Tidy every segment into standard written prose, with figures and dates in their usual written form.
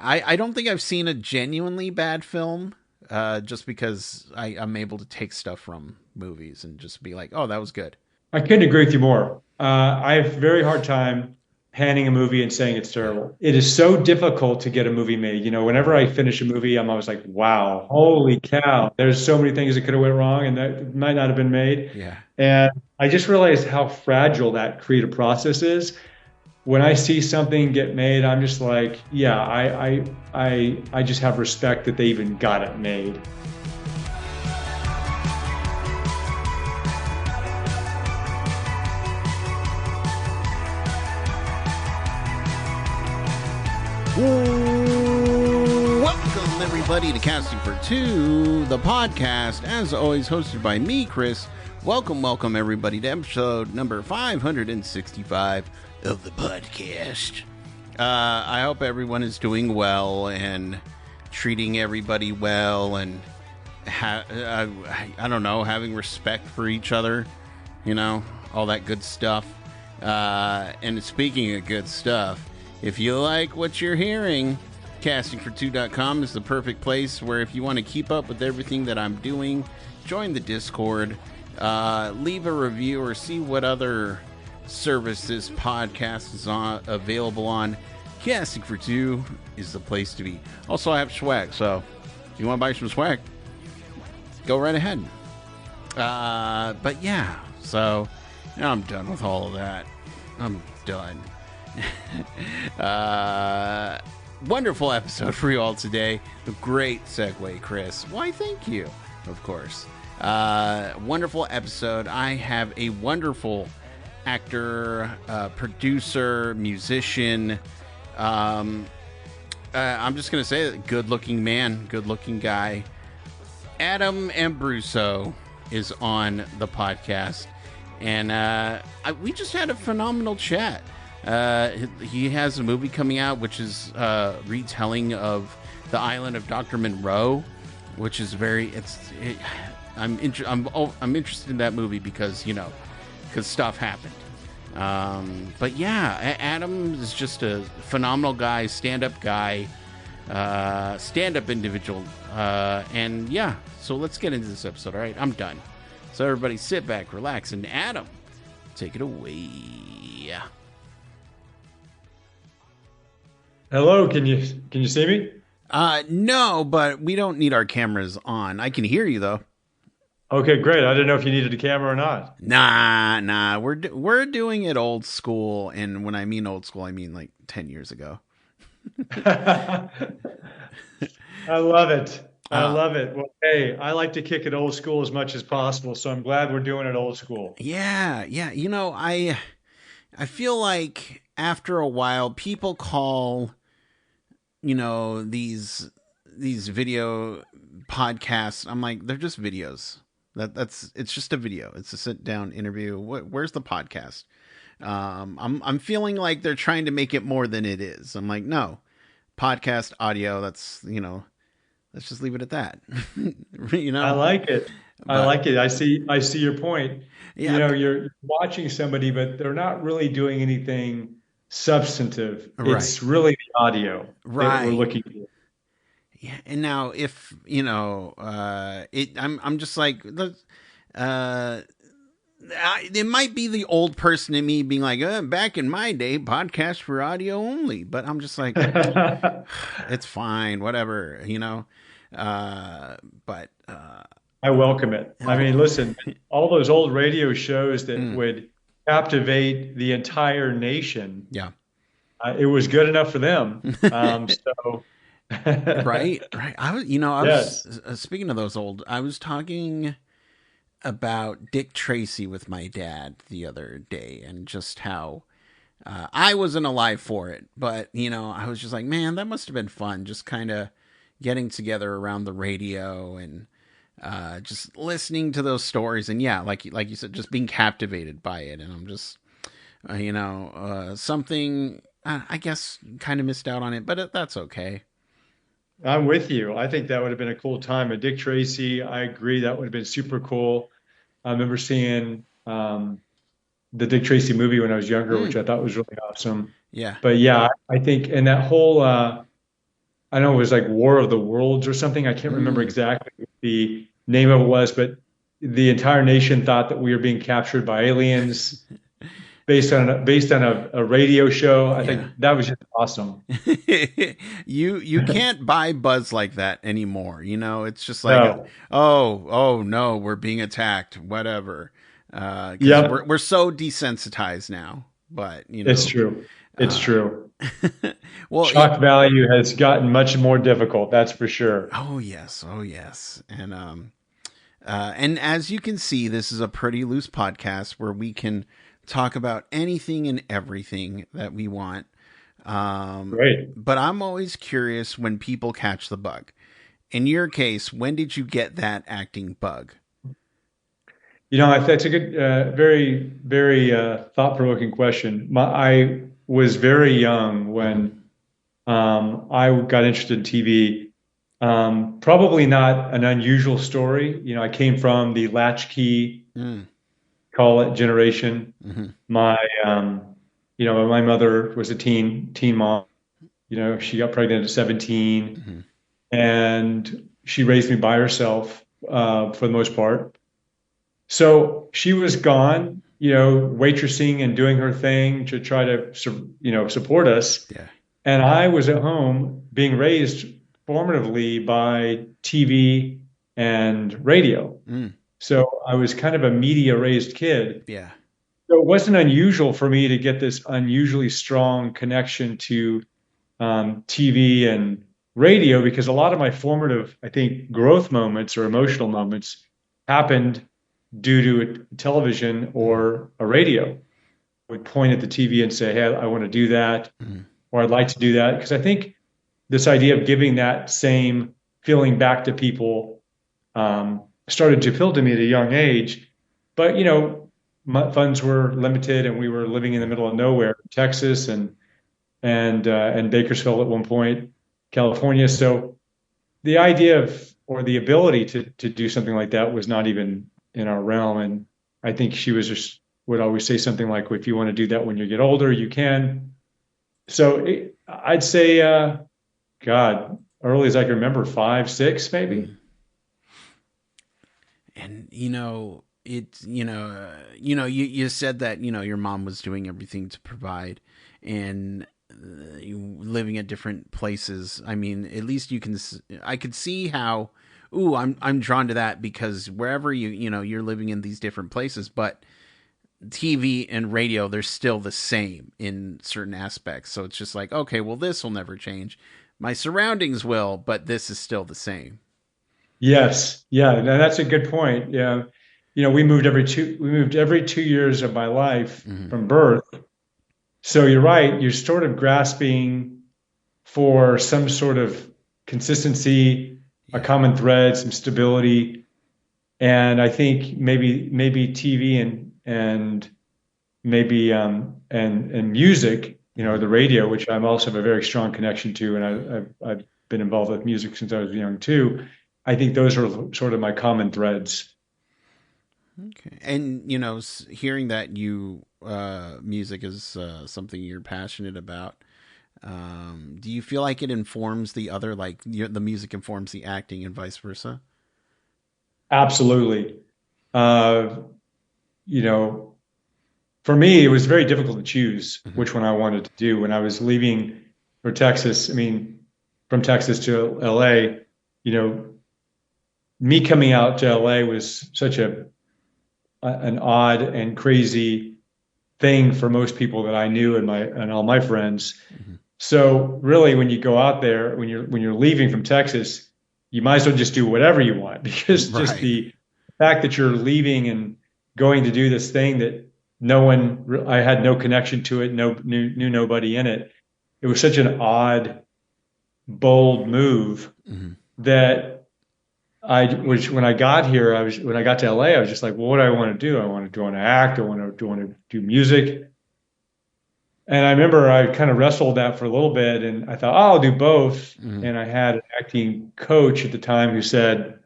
I don't think I've seen a genuinely bad film. Just because I'm able to take stuff from movies and just be like, oh, that was good. I couldn't agree with you more. I have a very hard time panning a movie and saying it's Yeah. terrible. It is so difficult to get a movie made. Whenever I finish a movie, I'm always like, wow, holy cow, there's so many things that could have went wrong and that might not have been made. Yeah. And I just realized how fragile that creative process is. When I see something get made, I'm just like, yeah, I just have respect that they even got it made. Welcome, everybody, to Casting for Two, the podcast, as always, hosted by me, Chris. Welcome, everybody, to episode number 565 of the podcast. I hope everyone is doing well and treating everybody well and, I don't know, having respect for each other, all that good stuff. And speaking of good stuff, if you like what you're hearing, castingfor2.com is the perfect place where if you want to keep up with everything that I'm doing, join the Discord, leave a review, or see what other service this podcast is available on. Casting for Two is the place to be. Also, I have swag, so if you want to buy some swag, go right ahead. But yeah, so I'm done with all of that. I'm done. Wonderful episode for you all today. A great segue, Chris. Why, thank you, of course. Wonderful episode. I have a wonderful actor, producer, musician. I'm just going to say that good-looking man, good-looking guy. Adam Ambruso is on the podcast. And we just had a phenomenal chat. He has a movie coming out, which is retelling of the island of Dr. Monroe, which is I'm interested in that movie because stuff happened. But yeah, Adam is just a phenomenal guy, stand-up guy, stand-up individual, and yeah. So let's get into this episode. All right, I'm done. So everybody, sit back, relax, and Adam, take it away. Hello, can you see me? No, but we don't need our cameras on. I can hear you though. Okay, great. I didn't know if you needed a camera or not. Nah. We're doing it old school, and when I mean old school, I mean like 10 years ago. I love it. I Uh, love it. Well, hey, I like to kick it old school as much as possible, so I'm glad we're doing it old school. yeah. I feel like after a while, people call these video podcasts. I'm like, they're just videos. It's just a video. It's a sit down interview. Where's the podcast? I'm feeling like they're trying to make it more than it is. I'm like, no, podcast audio. Let's just leave it at that. you I know, like it. I but like it. I see your point. yeah, You're watching somebody, but they're not really doing anything substantive. right, It's really the audio that we're right. looking for. Yeah, and now if I'm just like, uh, it might be the old person in me being like, back in my day, podcasts were audio only, but I'm just like, it's fine, whatever. Uh, but I welcome it. I oh, mean, listen, all those old radio shows that mm, would captivate the entire nation, yeah, it was good enough for them. So, right. I yes. was speaking of those old. I was talking about Dick Tracy with my dad the other day, and just how I wasn't alive for it, but I was just like, man, that must have been fun. Just kind of getting together around the radio and just listening to those stories, and yeah, like you said, just being captivated by it. And I'm just, something. I guess kind of missed out on it, but that's okay. I'm with you. I think that would have been a cool time. And Dick Tracy, I agree, that would have been super cool. I remember seeing the Dick Tracy movie when I was younger, which Mm, I thought was really awesome. yeah. But yeah, I think, and that whole I know it was like War of the Worlds or something. I can't remember Mm, exactly what the name of it was, but the entire nation thought that we were being captured by aliens based on a radio show. I yeah. think that was just awesome. You can't buy buzz like that anymore. It's just like, No. oh no, we're being attacked, whatever. Because we're Yep, we're so desensitized now. But it's true. It's uh, true. well, Shock value has gotten much more difficult, that's for sure. oh yes, and as you can see, this is a pretty loose podcast where we can talk about anything and everything that we want. Great. But I'm always curious when people catch the bug. In your case, when did you get that acting bug? That's a good, very, very thought-provoking question. I was very young Mm-hmm. when I got interested in TV. Probably not an unusual story. I came from the latchkey, Mm-hmm. call it generation. Mm-hmm. My, my mother was a teen mom. She got pregnant at 17, Mm-hmm. and she raised me by herself for the most part. So she was gone, waitressing and doing her thing to try to, support us. Yeah. And I was at home being raised formatively by TV and radio. Mm. So I was kind of a media raised kid. Yeah. So it wasn't unusual for me to get this unusually strong connection to TV and radio because a lot of my formative, I think, growth moments or emotional moments happened due to a television Mm-hmm. or a radio. I would point at the TV and say, "Hey, I want to do that," Mm-hmm. or "I'd like to do that," because I think this idea of giving that same feeling back to people started to appeal to me at a young age. But my funds were limited, and we were living in the middle of nowhere, Texas, and Bakersfield at one point, California. So the idea of or the ability to do something like that was not even in our realm. And I think she was just would always say something like, "If you want to do that when you get older, you can." So I'd say, God, early as I can remember, 5, 6, maybe. Mm. And you said that your mom was doing everything to provide, and you living at different places. I mean, at least you can. I could see how. Ooh, I'm drawn to that because wherever you're living in these different places, but TV and radio, they're still the same in certain aspects. So it's just like, okay, well, this will never change. My surroundings will, but this is still the same. Yes, yeah, that's a good point. Yeah, we moved every 2 years of my life Mm-hmm. from birth. So you're right. You're sort of grasping for some sort of consistency, a Yeah. common thread, some stability, and I think maybe TV and maybe and music, Mm-hmm. the radio, which I'm also have a very strong connection to, and I've been involved with music since I was young too. I think those are sort of my common threads. Okay. And hearing that you music is something you're passionate about. Do you feel like it informs the other, like the music informs the acting and vice versa? Absolutely. Uh, you know, for me, it was very difficult to choose Mm-hmm. which one I wanted to do when I was leaving for Texas. I mean, from Texas to LA, you know, me coming out to LA was such an odd and crazy thing for most people that I knew and all my friends. Mm-hmm. So really, when you go out there, when you're leaving from Texas, you might as well just do whatever you want because just Right. the fact that you're leaving and going to do this thing that I had no connection to it, no knew nobody in it. It was such an odd, bold move Mm-hmm. that which when I got here, when I got to LA, I was just like, well, what do I want to do? Do I want to act? Do I want to do music? And I remember I kind of wrestled that for a little bit and I thought, oh, I'll do both. Mm-hmm. And I had an acting coach at the time who said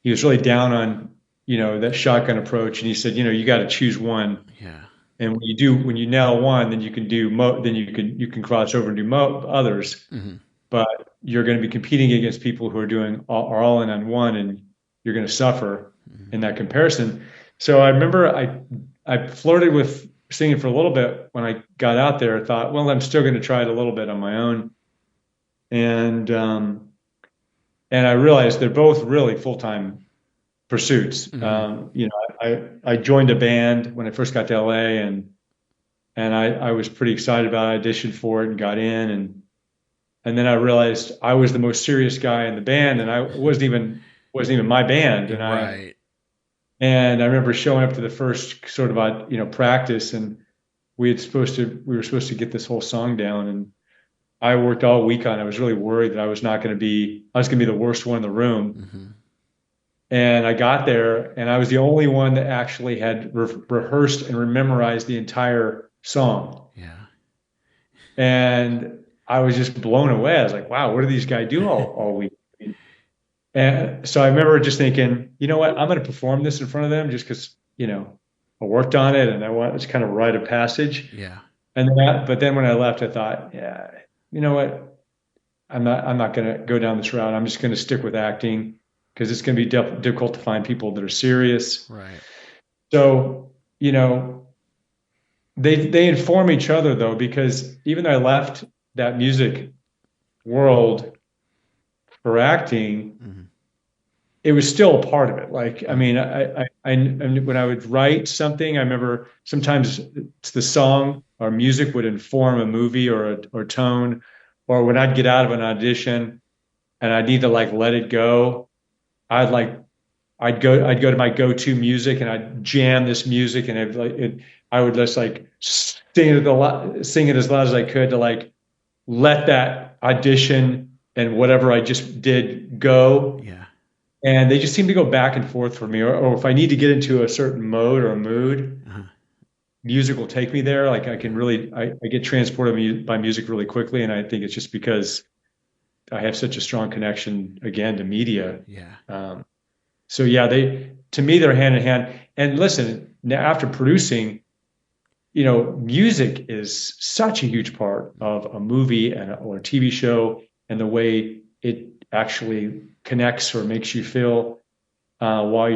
he was really down on, that shotgun approach. And he said, you got to choose one. Yeah. And when you nail one, then you can do, then you can cross over and do others. Mm-hmm. but you're going to be competing against people who are doing are all in on one, and you're going to suffer in that comparison. So I remember I flirted with singing for a little bit when I got out there. I thought, well, I'm still going to try it a little bit on my own, and I realized they're both really full time pursuits. Mm-hmm. I joined a band when I first got to LA, and I was pretty excited about it. I auditioned for it and got in, and then I realized I was the most serious guy in the band, and I wasn't even my band, Right. and I remember showing up to the first sort of practice, and we were supposed to get this whole song down, and I worked all week on it. I was really worried that I was going to be the worst one in the room. Mm-hmm. And I got there, and I was the only one that actually had rehearsed and memorized the entire song. Yeah. And I was just blown away. I was like, wow, what do these guys do all week? And so I remember just thinking, you know what, I'm going to perform this in front of them just because, I worked on it and I want to kind of rite of passage. Yeah. But then when I left, I thought, yeah, you know what, I'm not going to go down this route. I'm just going to stick with acting because it's going to be difficult to find people that are serious. Right. So, they inform each other though, because even though I left that music world for acting, Mm-hmm. it was still a part of it. Like, I mean, when I would write something, I remember sometimes it's the song or music would inform a movie or tone, or when I'd get out of an audition and I need to like let it go, I'd like I'd go to my go-to music and I'd jam this music and I would just like sing it as loud as I could to like let that audition and whatever I just did go. Yeah. And they just seem to go back and forth for me. Or if I need to get into a certain mode or a mood, Uh-huh. music will take me there. Like I get transported by music really quickly. And I think it's just because I have such a strong connection again to media. Yeah. So yeah, to me, they're hand in hand. And listen, now after producing, music is such a huge part of a movie or a TV show and the way it actually connects or makes you feel while while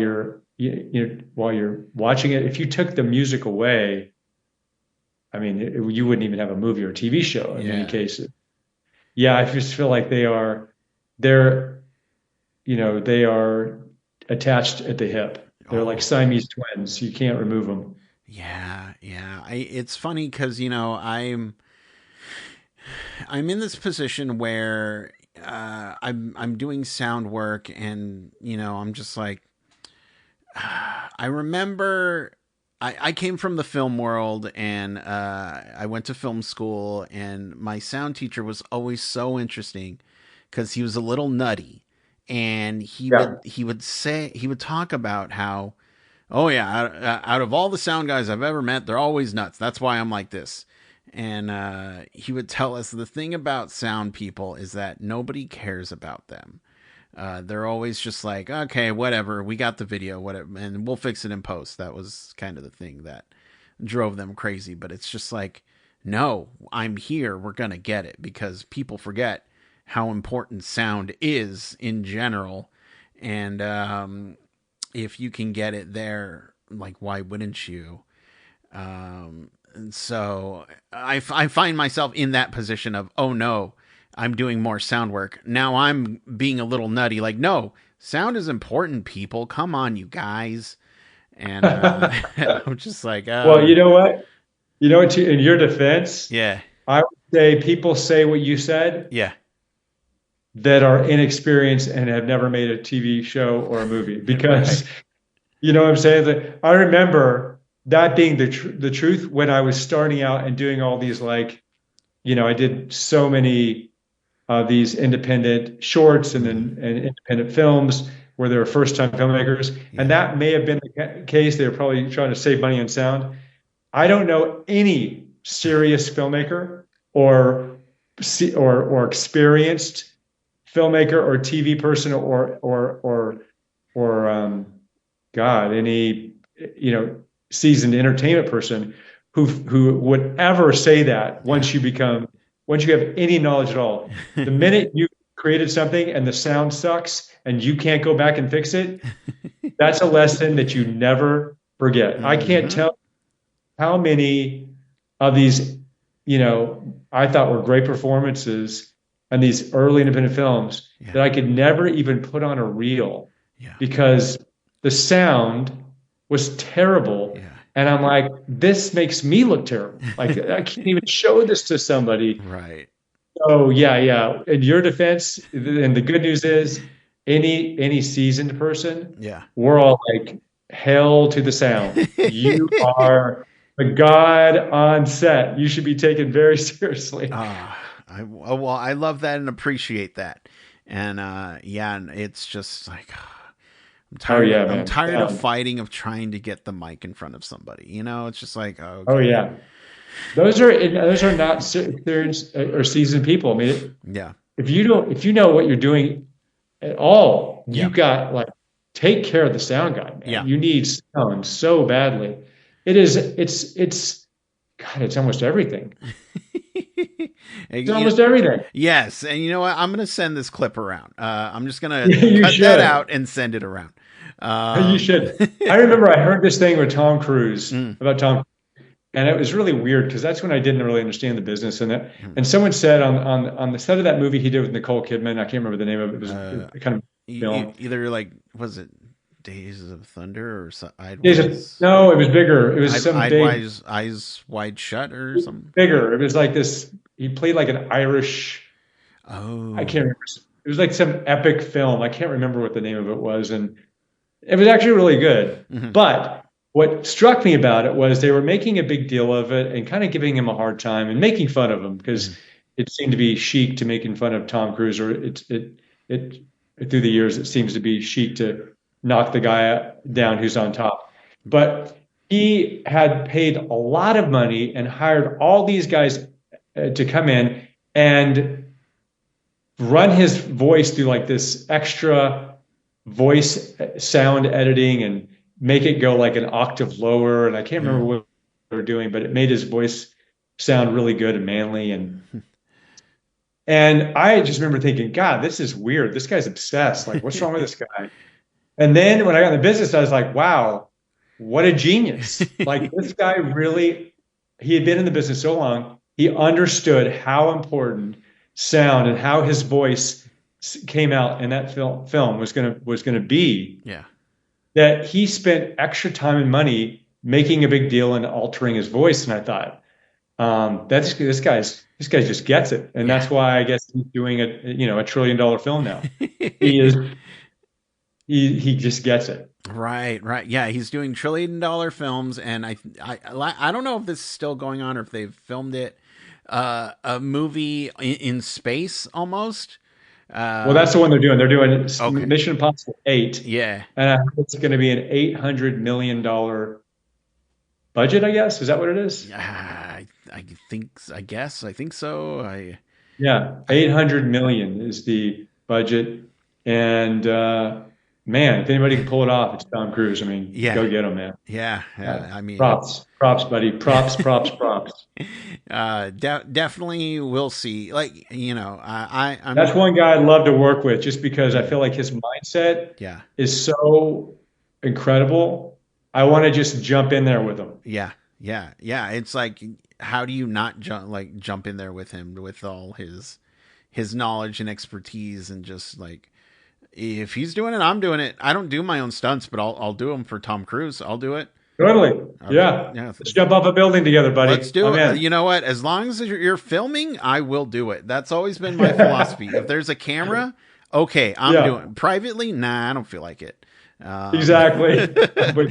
you're watching it. If you took the music away, I mean, you wouldn't even have a movie or a TV show in many Yeah. cases. Yeah, I just feel like they're they are attached at the hip. They're like Oh. Siamese twins. You can't remove them. Yeah. Yeah. It's funny because I'm in this position where I'm doing sound work, and I'm just like, I remember I came from the film world, and I went to film school, and my sound teacher was always so interesting because he was a little nutty, and Yeah. he would talk about how, oh yeah, out of all the sound guys I've ever met, they're always nuts. That's why I'm like this. And he would tell us the thing about sound people is that nobody cares about them. They're always just like, okay, whatever, we got the video, whatever, and we'll fix it in post. That was kind of the thing that drove them crazy. But it's just like, no, I'm here. We're gonna get it, because people forget how important sound is in general, and if you can get it there, like, why wouldn't you? And so I find myself in that position of, oh no, I'm doing more sound work. Now I'm being a little nutty. Like, no, sound is important, people. Come on, you guys. And I'm just like, Well, you know what? In your defense, yeah, I would say people say what you said yeah, that are inexperienced and have never made a TV show or a movie because right. you know what I'm saying? I remember that being the truth when I was starting out and doing all these I did so many of these independent shorts and Mm-hmm. then and independent films where they were first time filmmakers. And Yeah, that may have been the case. They were probably trying to save money on sound. I don't know any serious filmmaker or or experienced filmmaker or TV person or God, any seasoned entertainment person who would ever say that yeah, once you become once you have any knowledge at all. The minute you created something and the sound sucks and you can't go back and fix it, that's a lesson that you never forget. I can't Mm-hmm. tell how many of these, I thought were great performances and these early independent films Yeah. that I could never even put on a reel Yeah. because the sound was terrible. Yeah. And I'm like, this makes me look terrible. Like I can't even show this to somebody. Right. Oh yeah, yeah. In your defense, and the good news is any seasoned person, Yeah. we're all like, hell to the sound. You are the god on set. You should be taken very seriously. I love that and appreciate that. And yeah, and it's just like I'm Oh tired. yeah, I'm man. tired of fighting of trying to get the mic in front of somebody. It's just like Oh okay, yeah. Those are not experienced or seasoned people. I mean, yeah, if you know what you're doing at all, you yeah, got like take care of the sound guy, man. yeah. You need sound so badly. It's God, it's almost everything. It's almost everything. Yes, and you know what? I'm gonna send this clip around. I'm just gonna You cut that should. out and send it around. You Um, should. I remember I heard this thing with Tom Cruise mm, about Tom, and it was really weird because that's when I didn't really understand the business. mm. And someone said on the set of that movie he did with Nicole Kidman, I can't remember the name of it. It was a kind of film. Either like was it Days of Thunder or Days no, it was bigger. It was some big, Eyes Wide Shut or something. bigger. It was like this. He played like an Irish. I Oh, can't remember. It was like some epic film. I can't remember what the name of it was, and it was actually really good. hmm But what struck me about it was they were making a big deal of it and kind of giving him a hard time and making fun of him hmm because it seemed to be chic to making fun of Tom Cruise, or it through the years it seems to be chic to knock the guy down who's on top. But he had paid a lot of money and hired all these guys to come in and run his voice through like this extra voice sound editing and make it go like an octave lower. And I can't remember what they were doing, but it made his voice sound really good and manly. And I just remember thinking, God, this is weird. This guy's obsessed. Like, what's wrong with this guy? And then when I got in the business, I was like, wow, what a genius. Like this guy really, he had been in the business so long, he understood how important sound and how his voice came out in that film was gonna be, yeah, that he spent extra time and money making a big deal and altering his voice. And I thought, that's this guy just gets it, and yeah. that's why I guess he's doing a $1 trillion film now. He is he just gets it. Right, right. Yeah, he's doing $1 trillion films, and I don't know if this is still going on or if they've filmed it. A movie in space almost. Well, that's the one they're doing. They're doing Okay. Mission Impossible 8, Yeah. and I hope it's going to be an $800 million budget, I guess. Is that what it is? I think. I guess. I think so. Yeah, I 800 million is the budget. And man, if anybody can pull it off, it's Tom Cruise. I mean, yeah. go get him, man. Yeah. Uh, I mean, props, buddy. Props. definitely we'll see. Like That's I'm. one guy I'd love to work with just because I feel like his mindset Yeah. is so incredible. I want to just jump in there with him. Yeah. Yeah. Yeah. It's like, how do you not jump in there with him with all his knowledge and expertise, and just like, if he's doing it, I'm doing it. I don't do my own stunts, but I'll do them for Tom Cruise. I'll do it. Totally. Yeah. Yeah. Let's jump off a building together, Let's buddy. do I'm it. in. You know what? As long as you're filming, I will do it. That's always been my philosophy. If there's a camera, okay, I'm Yeah, doing it. Privately, nah, I don't feel like it. exactly. Put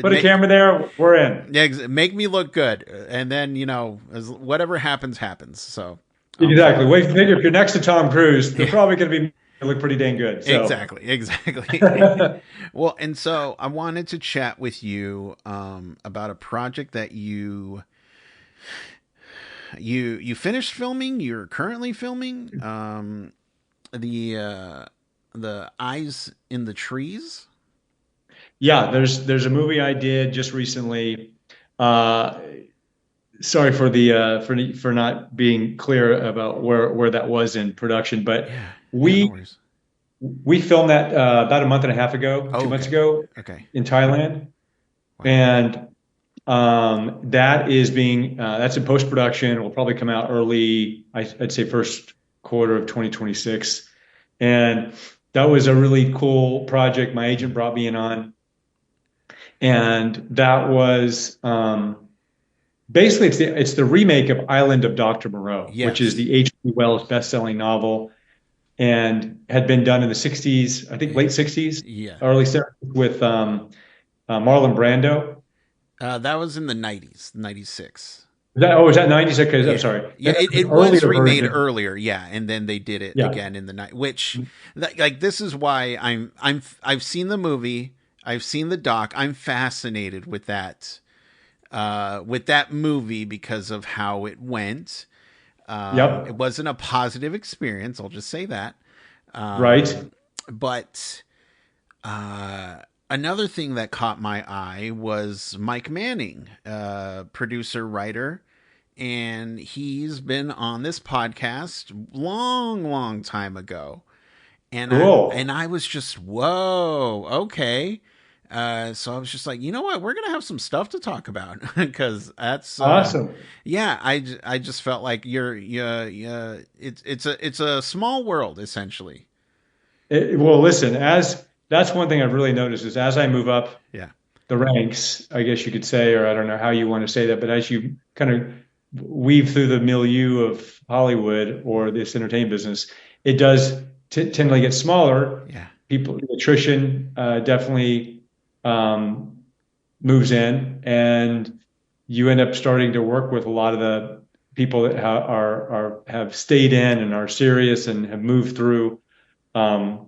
But a camera there, we're in. make me look good, and then whatever happens, happens. So I'm Exactly. fine. Wait, figure if you're next to Tom Cruise, they're Yeah, probably going to be look pretty dang good. So, exactly. Well, and so I wanted to chat with you about a project that you finished filming. You're currently filming the Eyes in the Trees. yeah, there's a movie I did just recently. Uh, sorry for the for not being clear about where that was in production, but Yeah. Yeah. No we worries. we filmed that about a month and a half ago, Oh, 2 months okay. ago Okay. in Thailand, Wow. and that is being that's in post production. It will probably come out early, I'd say first quarter of 2026, and that was a really cool project. My agent Mhm. brought me in on, and that was basically it's the remake of Island of Dr. Moreau, which is Yes. the H.G. Wells best-selling novel, and had been done in the 60s, I think late 60s, Yeah. early 70s with Marlon Brando. That was in the 90s, 96. Was that 90s? Okay, I'm Yeah. sorry. Yeah, Then it, there's it an was earlier remade version. earlier, yeah, and then they did it Yeah. again in the night. Which, like, this is why I've seen the movie, I've seen the doc. I'm fascinated with that movie because of how it went. It Yep. wasn't a positive experience. I'll just say that. Right. But another thing that caught my eye was Mike Manning, producer, writer, and he's been on this podcast long, long time ago. And Cool. I was just, whoa, okay. So I was just like, you know what, we're gonna have some stuff to talk about because that's Awesome. yeah. I just felt like yeah. It's a small world essentially. Well, listen, as that's one thing I've really noticed is as I move up Yeah. the ranks, I guess you could say, or I don't know how you want to say that, but as you kind of weave through the milieu of Hollywood or this entertainment business, it does tend to get smaller. Yeah. People, attrition definitely um, moves in, and you end up starting to work with a lot of the people that are have stayed in and are serious and have um,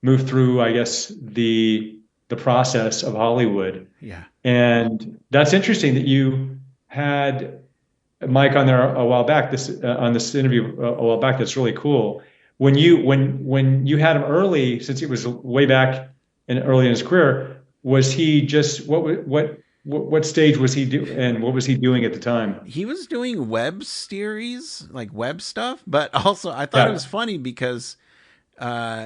moved through, I guess, the process of Hollywood. Yeah. And that's interesting that you had Mike on there a while back. This on this interview a while back. That's really cool. When you had him early, since it was way back and early in his career, was he just what stage was he and what was he doing at the time? He was doing web series, like web stuff, but also I thought it was Yeah, funny because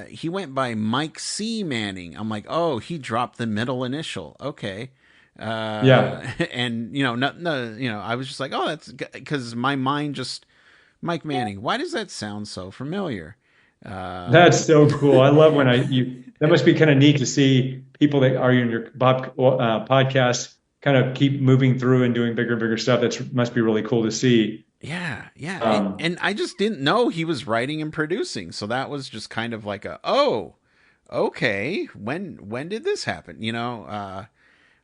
he went by Mike C. Manning. I'm like, oh, he dropped the middle initial. Okay. yeah. And no, I was just like, oh, that's because my mind just Mike Manning. Why does that sound so familiar? That's Um, so cool. I love when I you. That must be kind of neat to see people that are in your podcast kind of keep moving through and doing bigger and bigger stuff. That's must be really cool to see. yeah, Um, and I just didn't know he was writing and producing, so that was just kind of like a oh, okay. When did this happen?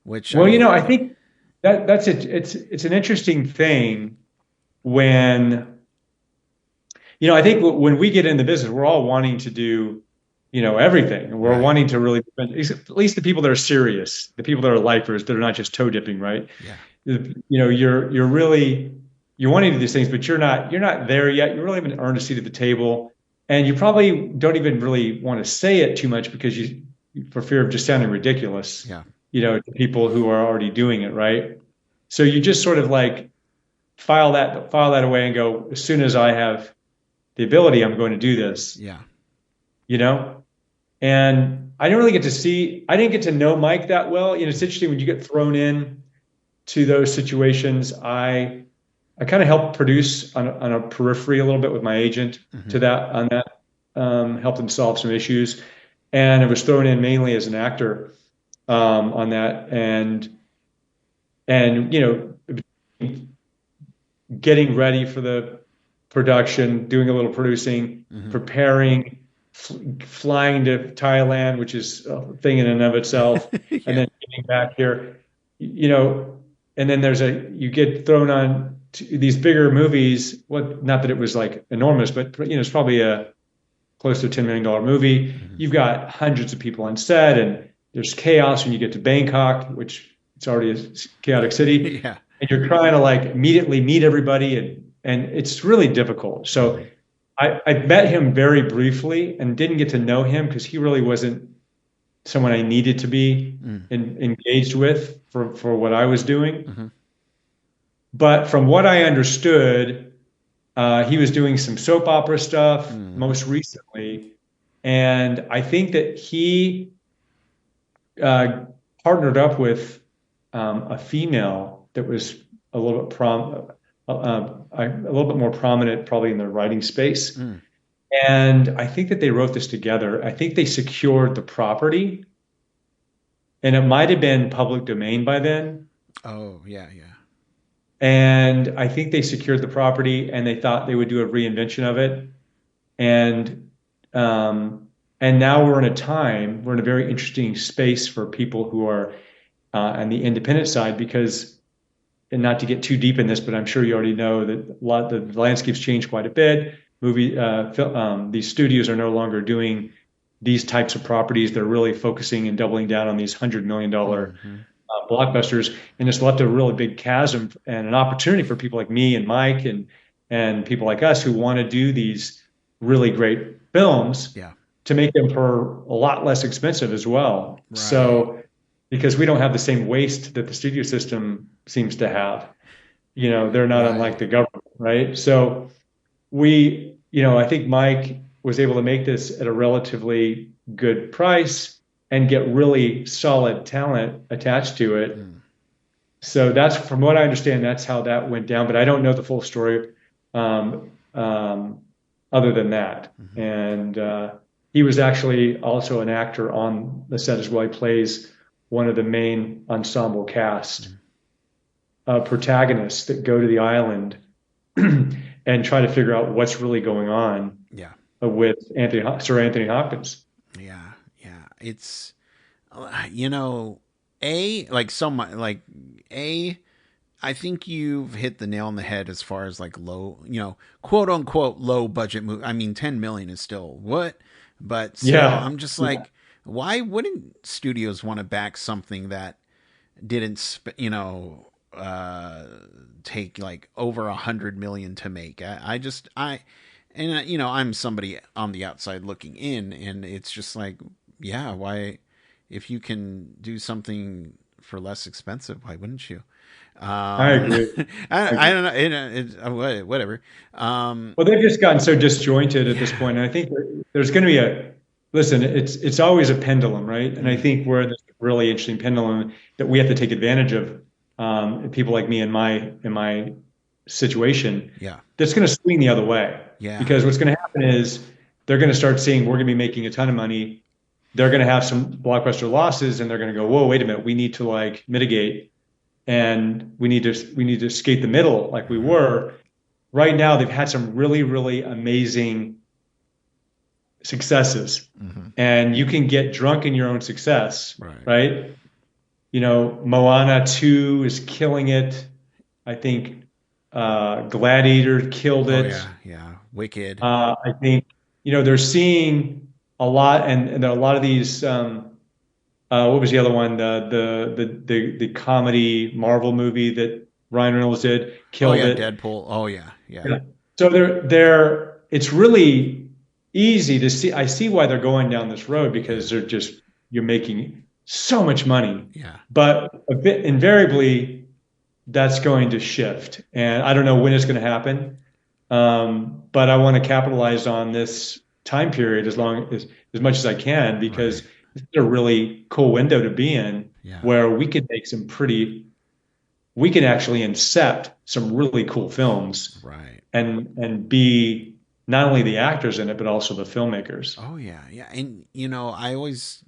Which I well, mean, I think that's it. It's an interesting thing when I think when we get in the business, we're all wanting to do everything. We're right? wanting to really, at least the people that are serious, the people that are lifers, that are not just toe dipping, right? Yeah, You're really you're wanting to do these things, but you're not there yet. You really haven't earned a seat at the table, and you probably don't even really want to say it too much because you for fear of just sounding ridiculous, yeah, to people who are already doing it, right? So you just sort of like file that away and go, as soon as I have the ability, I'm going to do this, yeah. you know? And I didn't get to know Mike that well. It's interesting when you get thrown in to those situations. I kind of helped produce on a periphery a little bit with my agent Hmm. to that on that, helped him solve some issues, and I was thrown in mainly as an actor on that, and getting ready for the production, doing a little producing, Hmm. preparing, flying to Thailand, which is a thing in and of itself, and Yeah, then getting back here, you know, and then you get thrown on to these bigger movies. What? Not that it was like enormous, but it's probably a close to a $10 million movie. hmm. You've got hundreds of people on set, and there's chaos when you get to Bangkok, which it's already a chaotic city, Yeah. and you're trying to like immediately meet everybody, and it's really difficult. So Hmm. I met him very briefly and didn't get to know him because he really wasn't someone I needed to be Mm. engaged with for what I was doing. Hmm. But from what I understood, he was doing some soap opera stuff Mm. most recently, and I think that he uh, partnered up with a female that was a little bit a little bit more prominent, probably in the writing space. Mm. And I think that they wrote this together. I think they secured the property, and it might have been public domain by then. Oh, yeah, yeah. And I think they secured the property, and they thought they would do a reinvention of it. And um, and now we're in a very interesting space for people who are on the independent side because, and not to get too deep in this, but I'm sure you already know that the landscape's changed quite a bit. These studios are no longer doing these types of properties. They're really focusing and doubling down on these $100 million Hmm. blockbusters, and it's left a really big chasm and an opportunity for people like me and Mike and people like us who want to do these really great films Yeah. to make them for a lot less expensive as well. Right. So because we don't have the same waste that the studio system seems to have, they're not unlike Right. the government, right? So I think Mike was able to make this at a relatively good price and get really solid talent attached to it. Mm. So that's, from what I understand, that's how that went down. But I don't know the full story, um, um, other than that. Hmm. And he was actually also an actor on the set as well. He plays one of the main ensemble cast Mm. protagonists that go to the island and try to figure out what's really going on Yeah. with Sir Anthony Hopkins. Yeah. Yeah. It's, you know, a like so much like a. I think you've hit the nail on the head as far as like low, quote unquote low budget movie. I mean, 10 million is still what, but still, Yeah, I'm just yeah, like, why wouldn't studios want to back something that didn't, take like over 100 million to make? I'm somebody on the outside looking in, and it's just like, yeah, why, if you can do something for less expensive, why wouldn't you? I Um, agree. I I agree. don't know. Whatever. Um, Well, they've just gotten so disjointed at this point, and I think there's going to be listen. It's always a pendulum, right? And I mhm. think we're in this really interesting pendulum that we have to take advantage of. People like me in my situation, Yeah. that's going to swing the other way Yeah. because what's going to happen is they're going to start seeing we're going to be making a ton of money. They're going to have some blockbuster losses, and they're going to go, "Whoa, wait a minute, we need to like mitigate, and we need to skate the middle like we Hmm. were." Right now they've had some really, really amazing successes, Hmm. and you can get drunk in your own success, Right. right? Moana 2 is killing it. I think Gladiator killed Oh it. yeah. Yeah. Wicked. I think they're seeing a lot, and there are a lot of these. What was the other one? The comedy Marvel movie that Ryan Reynolds did Oh killed yeah. it. Deadpool. Oh yeah. Yeah. Yeah. So it's really easy to see. I see why they're going down this road because Yeah. you're making so much money, Yeah. but a bit invariably that's going to shift. And I don't know when it's going to happen. But I want to capitalize on this time period as much as I can Right. because it's a really cool window to be in Yeah. where we can actually incept some really cool films Right. and be not only the actors in it but also the filmmakers. Oh yeah. Yeah. And I always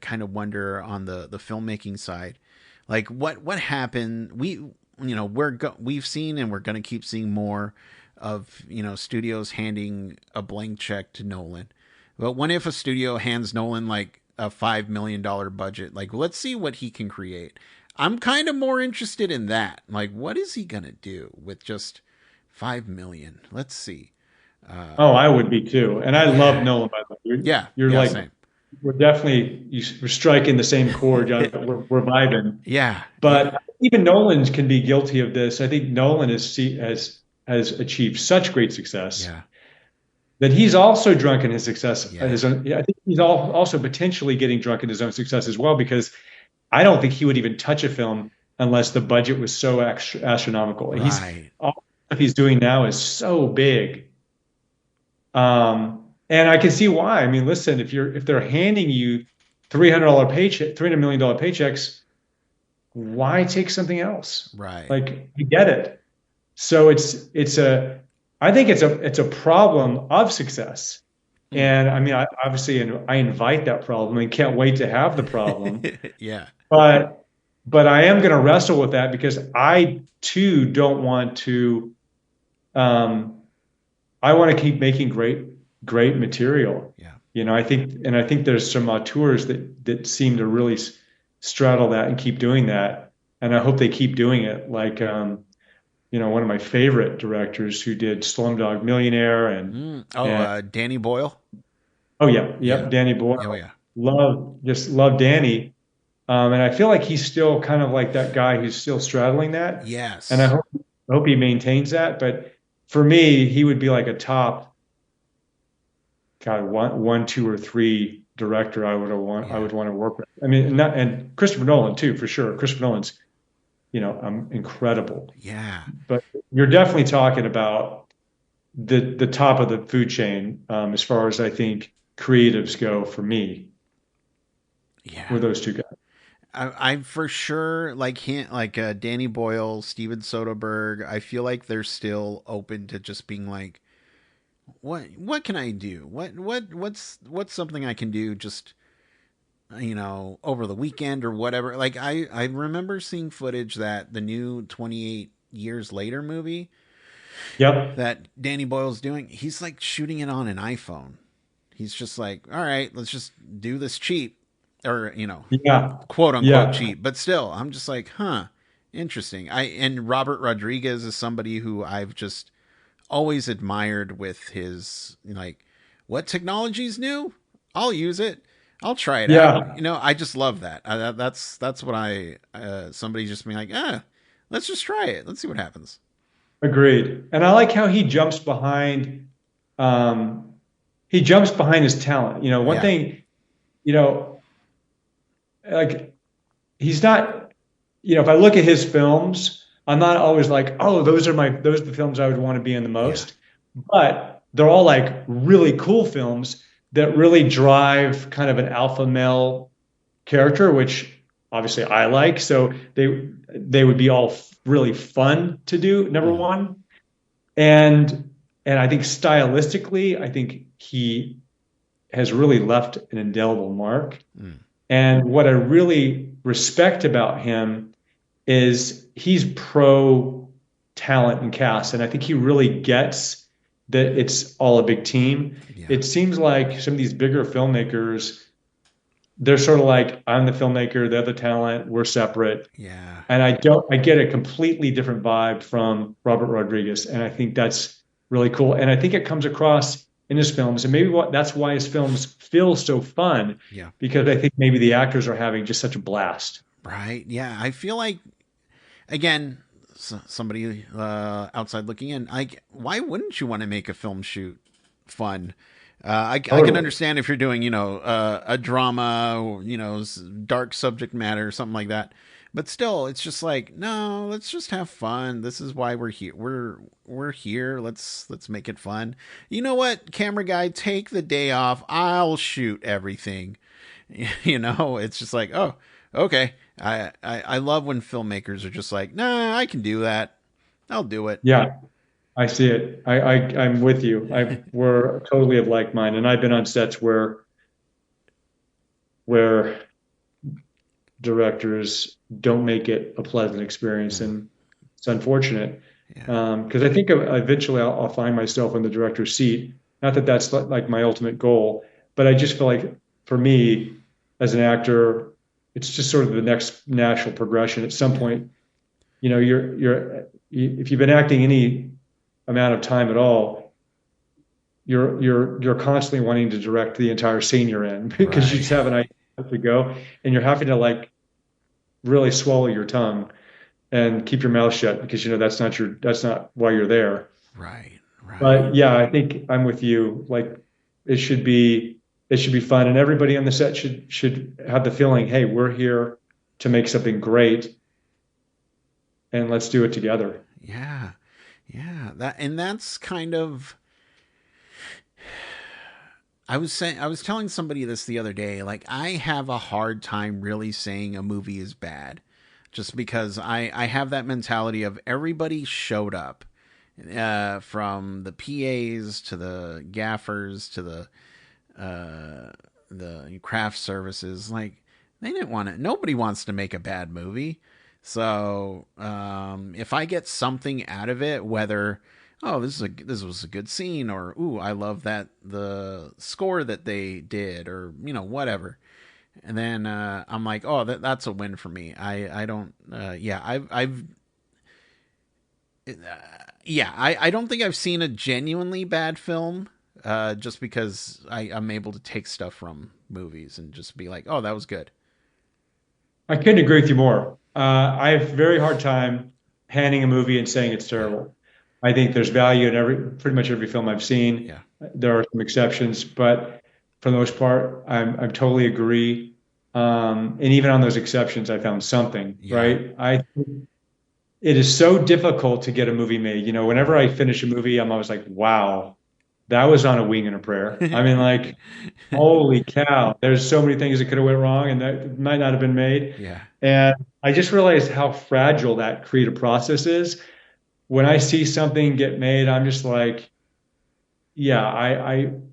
kind of wonder on the filmmaking side, like what happened. We've seen and we're gonna keep seeing more of studios handing a blank check to Nolan. But what if a studio hands Nolan like a $5 million budget? Like, let's see what he can create. I'm kind of more interested in that. Like, what is he gonna do with just 5 million? Let's see. Oh, Uh, I would be too. And I love yeah, Nolan, by the way. yeah, You're yeah. like, Same. we're striking the same chord, John. We're vibing. Yeah, yeah, But even Nolan can be guilty of this. I think Nolan has achieved such great success yeah, that he's also drunk in his success. yeah. Yeah, I think he's also potentially getting drunk in his own success as well because I don't think he would even touch a film unless the budget was so astronomical. Right. All the stuff he's doing now is so big. And I can see why. I mean, listen, if they're handing you $300 paychecks, why take something else? Right. Like, you get it. So I think it's a problem of success. Hmm. And I mean, I invite that problem and can't wait to have the problem. Yeah. But I am going to wrestle with that because I too don't want to. Um, I want to keep making great material. Yeah. I think there's some auteurs that seem to really straddle that and keep doing that, and I hope they keep doing it. Like, one of my favorite directors who did Slumdog Millionaire and Danny Boyle. oh yeah, Yeah. yep, Danny Oh Boyle. yeah. Love Danny, and I feel like he's still kind of like that guy who's still straddling that, and Yes. I hope he maintains that. But for me, he would be like a top God, one, two, or three director I Yeah. would want to work with. I mean, and Christopher Nolan too, for sure. Christopher Nolan's, incredible. Yeah. But you're definitely talking about the top of the food chain, as far as I think creatives go for me, Yeah. with those two guys. I for sure like hint like Danny Boyle, Steven Soderbergh. I feel like they're still open to just being like, what can I do? What's something I can do just over the weekend or whatever. Like I remember seeing footage that the new 28 Years Later movie Yep. that Danny Boyle's doing, he's like shooting it on an iPhone. He's just like, all right, let's just do this cheap, or Yeah. quote unquote Yeah. cheap. But still, I'm just like, huh, interesting. And Robert Rodriguez is somebody who I've just always admired with his like, what technology's new? I'll use it. I'll try it out. Yeah. I just love that. That's what I somebody just being like, let's just try it. Let's see what happens. Agreed. And I like how um, he jumps behind his talent. One Yeah, thing, you know, like he's not, if I look at his films, I'm not always like, oh, those are the films I would want to be in the yeah, most. But they're all like really cool films that really drive kind of an alpha male character, which obviously I like. So they would be all really fun to do, number mm, one. And I think stylistically, I think he has really left an indelible mark. mm, And what I really respect about him is he's pro talent and cast, and I think he really gets that it's all a big team. yeah, It seems like some of these bigger filmmakers, they're sort of like, I'm the filmmaker, they're the talent, we're separate. yeah, And I get a completely different vibe from Robert Rodriguez, and I think that's really cool. And I think it comes across in his films, and maybe that's why his films feel so fun, yeah. because I think maybe the actors are having just such a blast. Right. Yeah. I feel like again, somebody outside looking in, like, why wouldn't you want to make a film shoot fun? I can Totally. understand if you're doing, a drama, or, dark subject matter, something like that. But still, it's just like, no, let's just have fun. This is why we're here. We're here. Let's make it fun. You know what, camera guy, take the day off. I'll shoot everything. It's just like, oh, okay. I love when filmmakers are just like, nah, I can do that. I'll do it. Yeah, I see it. I'm with you. We're totally of like mind, and I've been on sets where directors don't make it a pleasant experience, Mm, and it's unfortunate. yeah. Because I think eventually I'll find myself in the director's seat. Not that that's like my ultimate goal, but I just feel like for me as an actor, it's just sort of the next natural progression. At some Yeah. point, if you've been acting any amount of time at all, you're constantly wanting to direct the entire scene you're in because you Right. just have an idea to go, and you're having to like really swallow your tongue and keep your mouth shut because that's not why you're there. Right. Right. But yeah, I think I'm with you. Like it should be it should be fun, and everybody on the set should have the feeling, hey, we're here to make something great, and let's do it together. Yeah. Yeah. That's kind of, I was telling somebody this the other day. Like, I have a hard time really saying a movie is bad, just because I have that mentality of everybody showed up, from the PAs to the gaffers to the craft services. Like, they didn't want it. Nobody wants to make a bad movie. So if I get something out of it, whether this was a good scene, or ooh, I love that the score that they did, or whatever, and then I'm like, oh, that's a win for me. I don't yeah I've yeah, I don't think I've seen a genuinely bad film, just because I'm able to take stuff from movies and just be like, oh, that was good. I couldn't agree with you more. I have a very hard time panning a movie and saying it's Yeah, terrible. I think there's value in pretty much every film I've seen. yeah, There are some exceptions, but for the most part, I totally agree. And even on those exceptions, I found something, yeah. right? It is so difficult to get a movie made. Whenever I finish a movie, I'm always like, wow, that was on a wing and a prayer. I mean, like, holy cow, there's so many things that could have went wrong and that might not have been made. Yeah, And I just realized how fragile that creative process is. When I see something get made, I'm just like, yeah,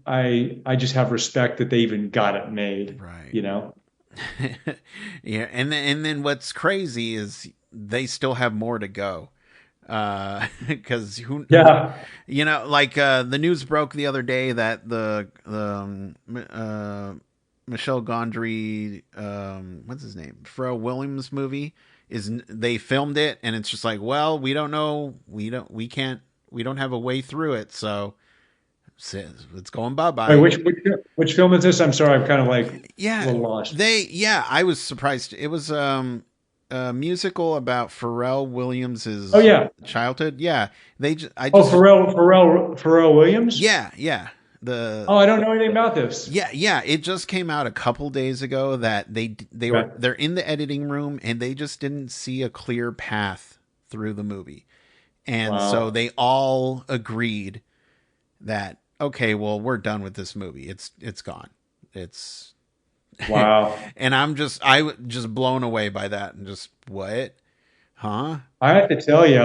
I just have respect that they even got it made, right. you know? Yeah, and then what's crazy is they still have more to go. Because who Yeah. like, the news broke the other day that Michel Gondry, what's his name, Pharrell Williams movie, they filmed it, and it's just like, well, we don't know, we don't have a way through it, so it's going bye Wait, bye. which film is this? I'm sorry, I'm kind of like a Yeah, little lost. I was surprised. It was a musical about Pharrell Oh Williams's yeah. childhood. Yeah, I Oh, just Pharrell Williams. yeah. The Oh, I don't know anything about this. Yeah, it just came out a couple days ago that Okay. they're in the editing room, and they just didn't see a clear path through the movie. And so Wow. they all agreed that, okay, well, we're done with this movie. It's gone. It's Wow. and just blown away by that, and just, what? Huh? I have to tell you,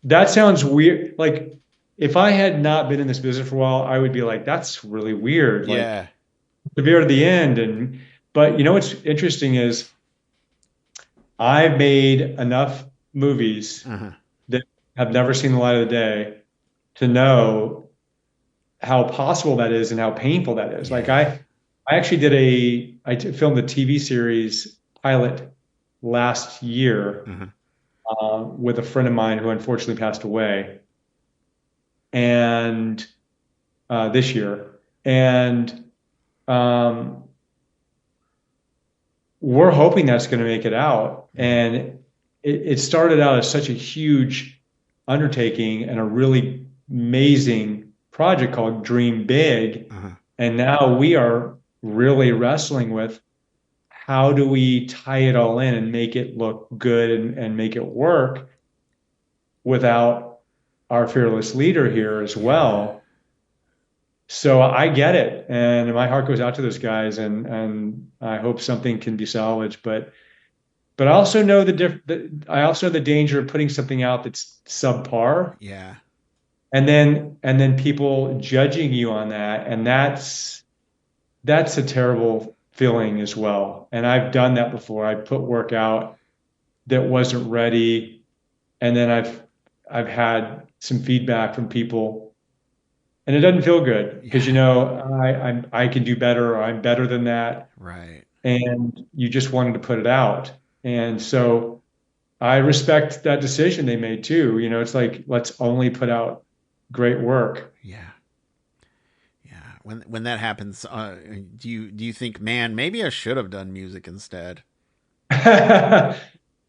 that sounds weird. Like, if I had not been in this business for a while, I would be like, that's really weird. Like, Yeah. severe to the end. But what's interesting is I've made enough movies Uh-huh. that have never seen the light of the day to know how possible that is and how painful that is. Like, Yeah. I actually filmed a TV series pilot last year, Uh-huh. with a friend of mine who unfortunately passed away, and this year, and um, we're hoping that's going to make it out. Mm-hmm. And it started out as such a huge undertaking and a really amazing project called Dream Big, Uh-huh. and now we are really wrestling with how do we tie it all in and make it look good and make it work without our fearless leader here as Yeah. well. So I get it, and my heart goes out to those guys, and I hope something can be salvaged. But I also know I also know the danger of putting something out that's subpar, Yeah. and then people judging you on that, and that's a terrible feeling as well. And I've done that before. I put work out that wasn't ready, and then I've had some feedback from people, and it doesn't feel good because Yeah. I can do better, or I'm better than that, Right. and you just wanted to put it out. And so I respect that decision they made too. It's like, let's only put out great work. Yeah. Yeah. When that happens, do you think, man, maybe I should have done music instead?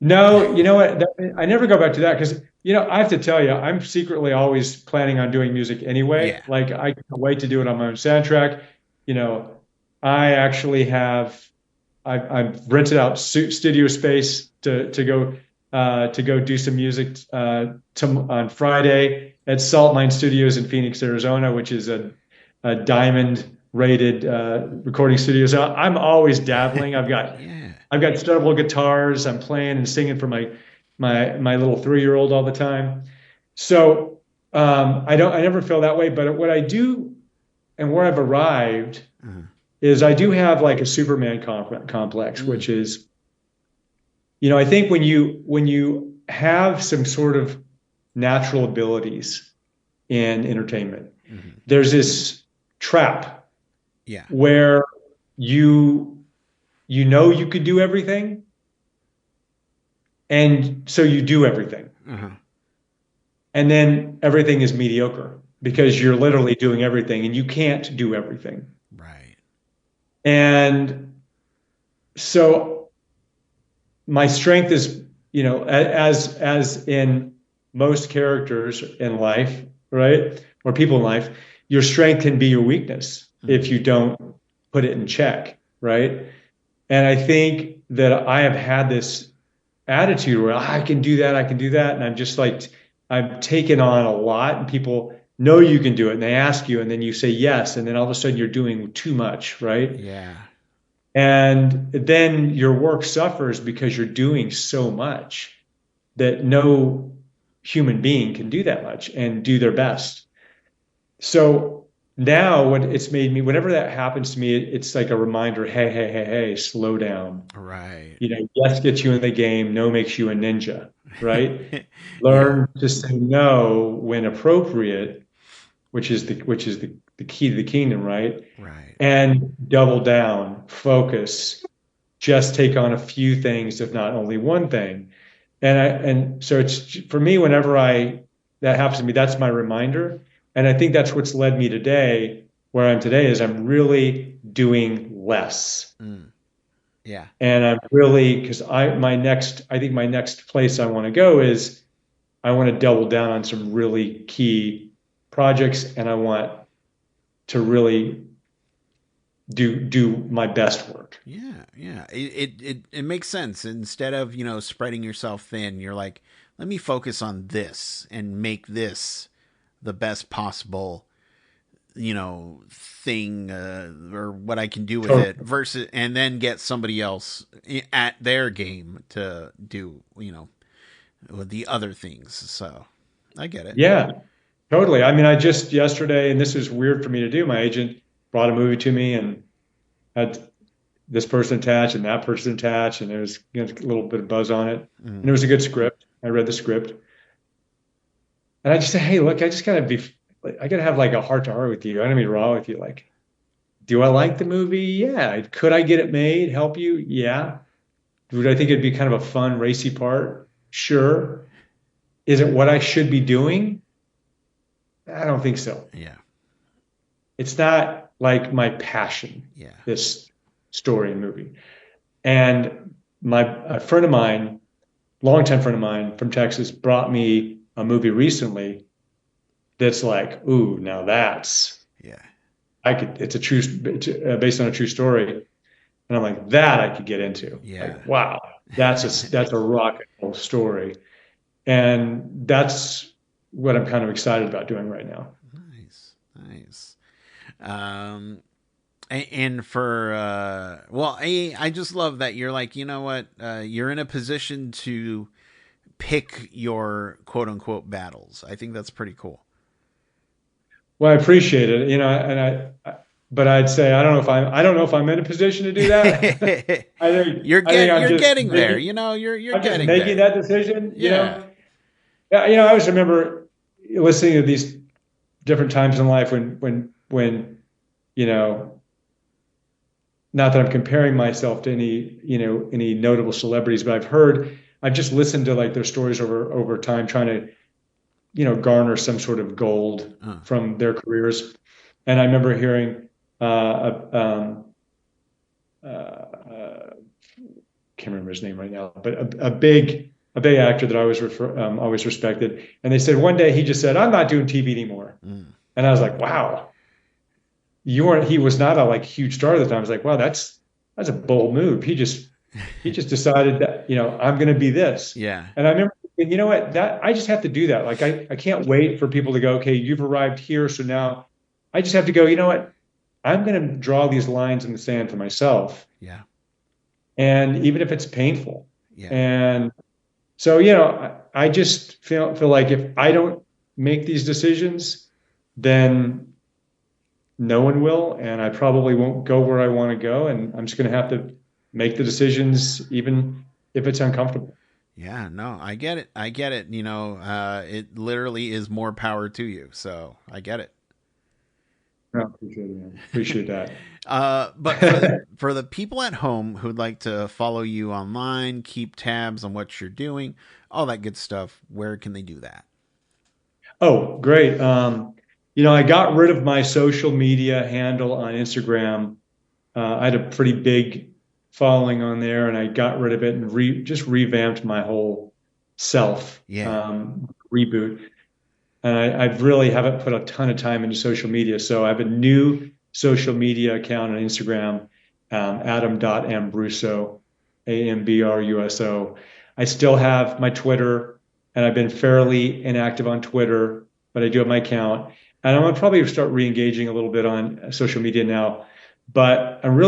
No, you know what? I never go back to that because, I have to tell you, I'm secretly always planning on doing music anyway. Yeah. Like, I can't wait to do it on my own soundtrack. You know, I actually I've rented out studio space to go. to go do some music on Friday at Salt Mine Studios in Phoenix, Arizona, which is a diamond rated recording studio. So I'm always dabbling. Yeah. I've got several guitars. I'm playing and singing for my little 3-year-old all the time. So I never feel that way. But what I do and where I've arrived is I do have like a Superman complex, which is, I think when you have some sort of natural abilities in entertainment, there's this trap where you you could do everything, and so you do everything. And then everything is mediocre because you're literally doing everything and you can't do everything. Right. And so my strength is, as in most characters in life, right? Or people in life, your strength can be your weakness if you don't put it in check, right? And I think that I have had this attitude where I can do that, and I'm just like, I've taken on a lot, and people know you can do it, and they ask you, and then you say yes, and then all of a sudden you're doing too much, right? Yeah. And then your work suffers because you're doing so much that no human being can do that much and do their best. So now what it's made me, whenever that happens to me, it's like a reminder, hey, slow down. Right. Yes gets you in the game, no makes you a ninja, right? Learn to say no when appropriate, which is the key to the kingdom, right? Right. And double down, focus, just take on a few things, if not only one thing. And so it's for me, whenever that happens to me, that's my reminder. And I think that's what's led me today, where I'm today, is I'm really doing less. Yeah. And I'm really, because I think my next place I want to go is I want to double down on some really key projects, and I want to really do my best work. Yeah. It makes sense. Instead of, spreading yourself thin, you're like, let me focus on this and make this the best possible, thing, or what I can do with it versus, and then get somebody else at their game to do, the other things. So I get it. Yeah, totally. I mean, I just yesterday, and this is weird for me to do, my agent brought a movie to me and had this person attached and that person attached, and there was a little bit of buzz on it. And it was a good script. I read the script. And I just said, hey, look, I gotta have like a heart to heart with you. I don't mean wrong with you. Like, do I like the movie? Yeah. Could I get it made? Help you? Yeah. Would I think it'd be kind of a fun, racy part? Sure. Is it what I should be doing? I don't think so. Yeah. It's not like my passion, this story and movie. And a friend of mine, longtime friend of mine from Texas, brought me a movie recently that's like, ooh, now that's, it's based on a true story. And I'm like, that I could get into. Yeah. Like, wow, that's a rock and roll story. And that's what I'm kind of excited about doing right now. Nice. And for, I just love that you're like, you know what, you're in a position to pick your quote unquote battles. I think that's pretty cool. Well, I appreciate it, but I'd say I don't know if I'm in a position to do that. I think you're getting there. You're I'm getting just making there. that decision. Yeah. I always remember listening to these different times in life when not that I'm comparing myself to any notable celebrities, but I've just listened to like their stories over time, trying to garner some sort of gold from their careers. And I remember hearing can't remember his name right now, but a big actor that I always respected. And they said one day he just said, "I'm not doing TV anymore." And I was like, "Wow, he was not a like huge star at the time." I was like, "Wow, that's a bold move." He just He just decided that, I'm going to be this. Yeah. And I remember, and you know what, that I just have to do that. Like I can't wait for people to go, okay, you've arrived here. So now I just have to go, you know what? I'm going to draw these lines in the sand for myself. Yeah. And even if it's painful. Yeah. And so, I just feel like if I don't make these decisions, then no one will, and I probably won't go where I want to go, and I'm just going to have to make the decisions, even if it's uncomfortable. Yeah, no, I get it. I get it. It literally is more power to you. So I get it. I appreciate it, man. Appreciate that. But for the people at home who'd like to follow you online, keep tabs on what you're doing, all that good stuff, where can they do that? Oh, great. I got rid of my social media handle on Instagram. I had a pretty big following on there, and I got rid of it and just revamped my whole self, Yeah. reboot. And I really haven't put a ton of time into social media. So I have a new social media account on Instagram, Adam.Ambruso, Ambruso. I still have my Twitter, and I've been fairly inactive on Twitter, but I do have my account. And I'm going to probably start re-engaging a little bit on social media now. But I'm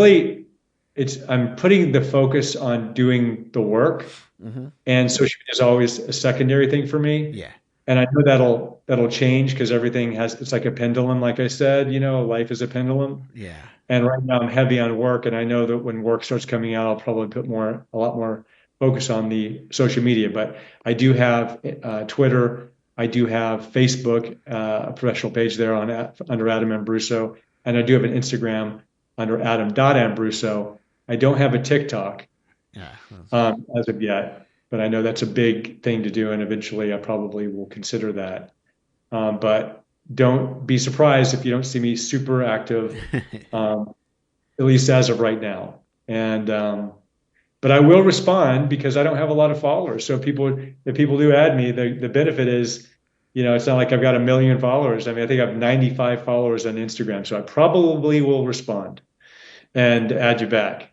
putting the focus on doing the work, Mm-hmm. and social media is always a secondary thing for me. Yeah. And I know that'll change because it's like a pendulum, like I said, life is a pendulum. Yeah. And right now I'm heavy on work, and I know that when work starts coming out, I'll probably put a lot more focus on the social media. But I do have Twitter, I do have Facebook, a professional page there under Adam Ambruso, and I do have an Instagram under Adam.Ambruso. I don't have a TikTok Yeah. as of yet, but I know that's a big thing to do, and eventually I probably will consider that. But don't be surprised if you don't see me super active, at least as of right now. And but I will respond because I don't have a lot of followers. So if people do add me, the benefit is, it's not like I've got a million followers. I mean, I think I have 95 followers on Instagram, so I probably will respond and add you back,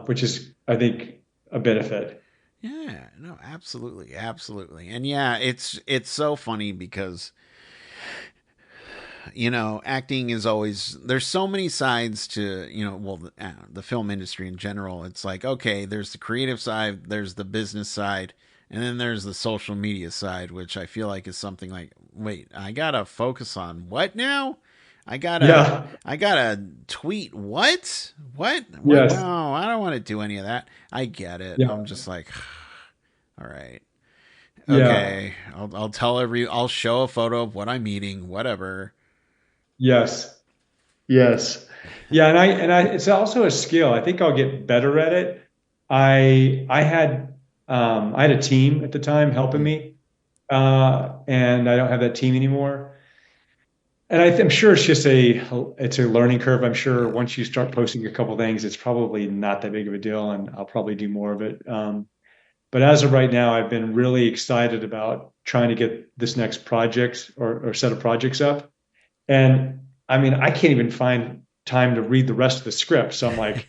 which is, I think, a benefit. Yeah, no, absolutely, absolutely. And yeah, it's so funny because acting is always, there's so many sides to, well, the film industry in general. It's like, okay, there's the creative side, there's the business side, and then there's the social media side, which I feel like is something like, wait, I gotta focus on what now? I gotta Yeah. I gotta tweet what? What? Yes. No, I don't want to do any of that. I get it. Yeah. I'm just like, all right. Yeah. Okay. I'll show a photo of what I'm eating, whatever. Yes. Yes. Yeah, it's also a skill. I think I'll get better at it. I had a team at the time helping Mm, me, and I don't have that team anymore. And I'm sure it's a learning curve. I'm sure yeah. once you start posting a couple things, it's probably not that big of a deal, and I'll probably do more of it. But as of right now, I've been really excited about trying to get this next project or set of projects up. And I mean, I can't even find time to read the rest of the script. So I'm like,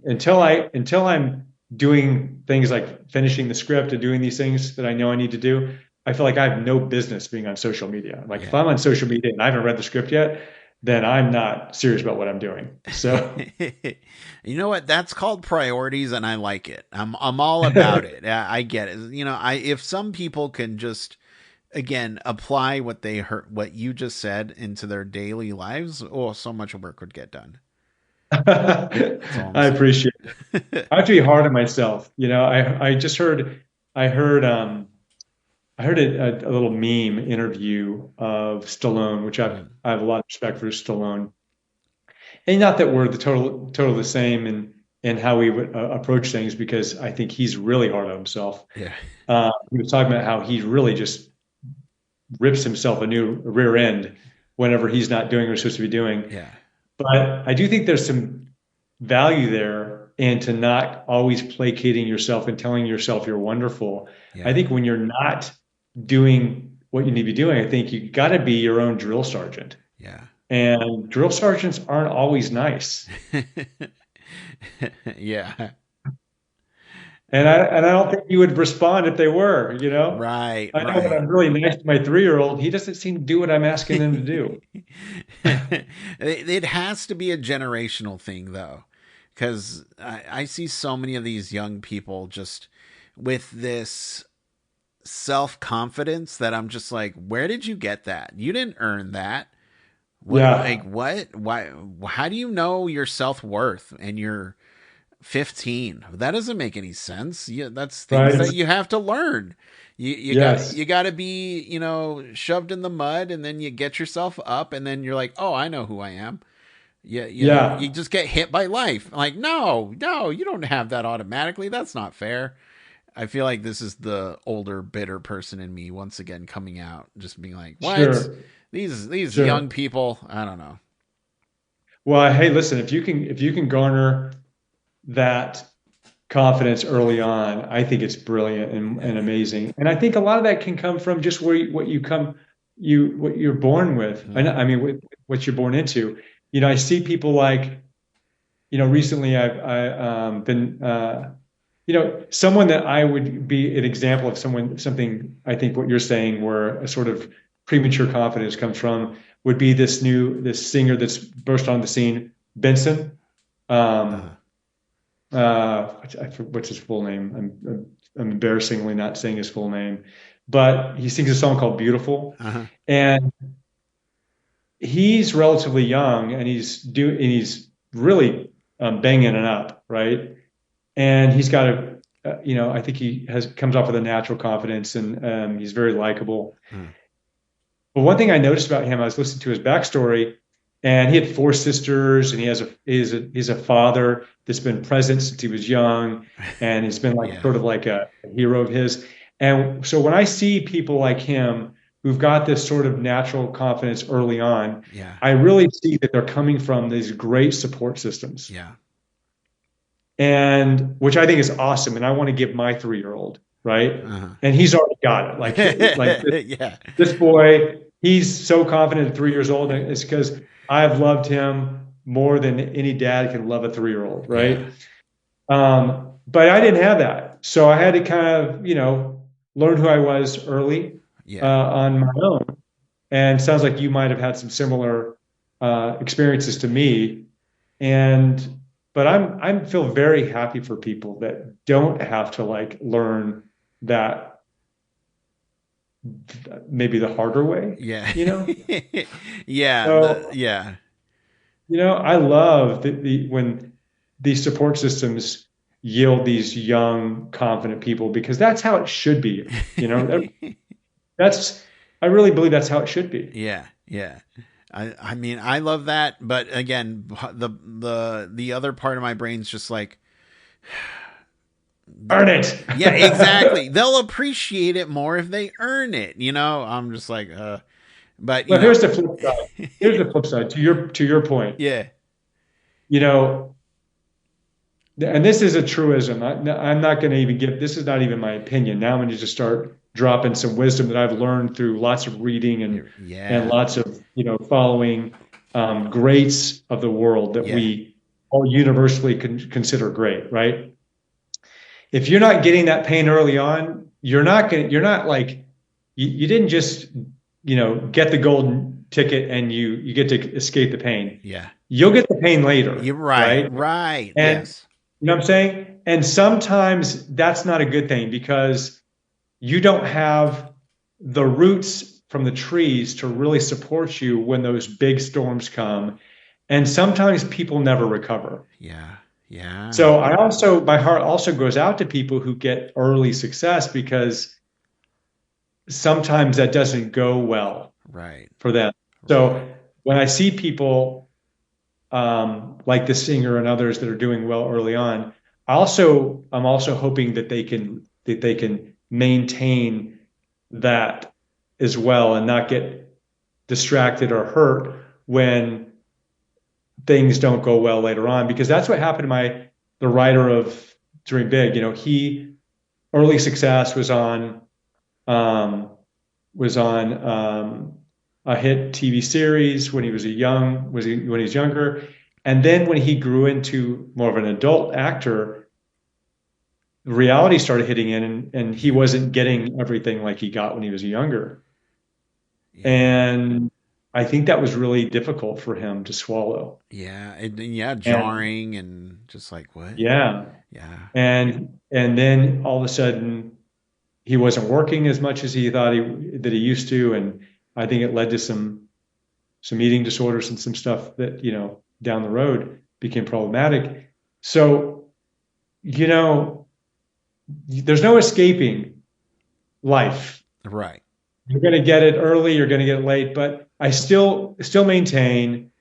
until I'm doing things like finishing the script and doing these things that I know I need to do, I feel like I have no business being on social media. Like if Yeah. I'm on social media and I haven't read the script yet, then I'm not serious about what I'm doing. So You know what? That's called priorities, and I like it. I'm all about it. I get it. I if some people can just again apply what they heard, what you just said, into their daily lives, oh, so much work would get done. That's all I'm I saying. appreciate it. I have to be hard on myself. I just I heard I heard a little meme interview of Stallone, which Mm, I have a lot of respect for Stallone. And not that we're the total the same in how we would approach things, because I think he's really hard on himself. yeah. He was talking about how he really just rips himself a new rear end whenever he's not doing what he's supposed to be doing. Yeah. But I do think there's some value there, and to not always placating yourself and telling yourself you're wonderful. I Yeah. think when you're not doing what you need to be doing, I think you got to be your own drill sergeant. Yeah. And drill sergeants aren't always nice. Yeah. And I don't think you would respond if they were, you know? Right, I know when right. I'm really nice to my 3-year-old, he doesn't seem to do what I'm asking him to do. It has to be a generational thing, though, because I see so many of these young people just with this self confidence that I'm just like, where did you get that? You didn't earn that. What, Yeah. like, what? Why? How do you know your self worth and you're 15? That doesn't make any sense. That's things Right. that you have to learn. Yes. You got to be, shoved in the mud, and then you get yourself up, and then you're like, oh, I know who I am. You Yeah. just get hit by life. Like, no, no, you don't have that automatically. That's not fair. I feel like this is the older, bitter person in me once again coming out, just being like, what? Sure. These young Sure. people, I don't know. Well, hey, listen, if you can garner that confidence early on, I think it's brilliant and amazing. And I think a lot of that can come from just what you're born with. Mm. I mean, what you're born into. I see people like, recently I've been, someone that I would be an example of something I think what you're saying, where a sort of premature confidence comes from, would be this singer that's burst on the scene, Benson. Um, Uh, what's his full name? I'm embarrassingly not saying his full name, but he sings a song called "Beautiful," uh-huh. and he's relatively young, and he's really banging it up, right? And he's got I think he has comes off with a natural confidence, and he's very likable. Mm. But one thing I noticed about him, I was listening to his backstory, and he had 4 sisters, and he's a father that's been present since he was young, and he's been like Yeah. sort of like a hero of his. And so when I see people like him who've got this sort of natural confidence early on, Yeah. I really see that they're coming from these great support systems, Yeah. and which I think is awesome. And I want to give my 3-year-old, right? Uh-huh. And he's already got it. Like Yeah. this boy, he's so confident at 3 years old. And it's because I've loved him more than any dad can love a 3-year-old, Yeah. right? But I didn't have that. So I had to kind of, learn who I was early Yeah. on my own. And it sounds like you might have had some similar experiences to me. And but I feel very happy for people that don't have to like learn that maybe the harder way, Yeah. you know? Yeah. So, Yeah. I love when these support systems yield these young, confident people, because that's how it should be. That's I really believe that's how it should be. Yeah. Yeah. I mean, I love that, but again, the other part of my brain's just like, Earn it. yeah, exactly. They'll appreciate it more if they earn it. I'm just like, but But here's the flip side. Here's the flip side to your point. yeah, You know, and this is a truism. I'm not going to even give, this is not even my opinion. Now I'm going to just start dropping some wisdom that I've learned through lots of reading and yeah, lots of, following greats of the world that yeah, we all universally consider great, right? If you're not getting that pain early on, you're not like, you didn't just, get the golden ticket and you get to escape the pain. yeah. You'll get the pain later, You're right, right? right. And Yes, you know what I'm saying? And sometimes that's not a good thing, because you don't have the roots from the trees to really support you when those big storms come. And sometimes people never recover. yeah, yeah, So my heart also goes out to people who get early success, because sometimes that doesn't go well right, for them. right. So when I see people like the singer and others that are doing well early on, I'm also hoping that they can maintain that as well, and not get distracted or hurt when things don't go well later on, because that's what happened to the writer of Dream Big. He early success um, was on a hit TV series when he was younger, And then when he grew into more of an adult actor, reality started hitting in, and he wasn't getting everything like he got when he was younger. Yeah. And I think that was really difficult for him to swallow. Yeah. Yeah. And Jarring and just like, what? yeah, Yeah. and then all of a sudden he wasn't working as much as he thought he used to, and I think it led to some eating disorders and some stuff that down the road became problematic. So there's no escaping life. Right. You're going to get it early, you're going to get it late, but I still maintain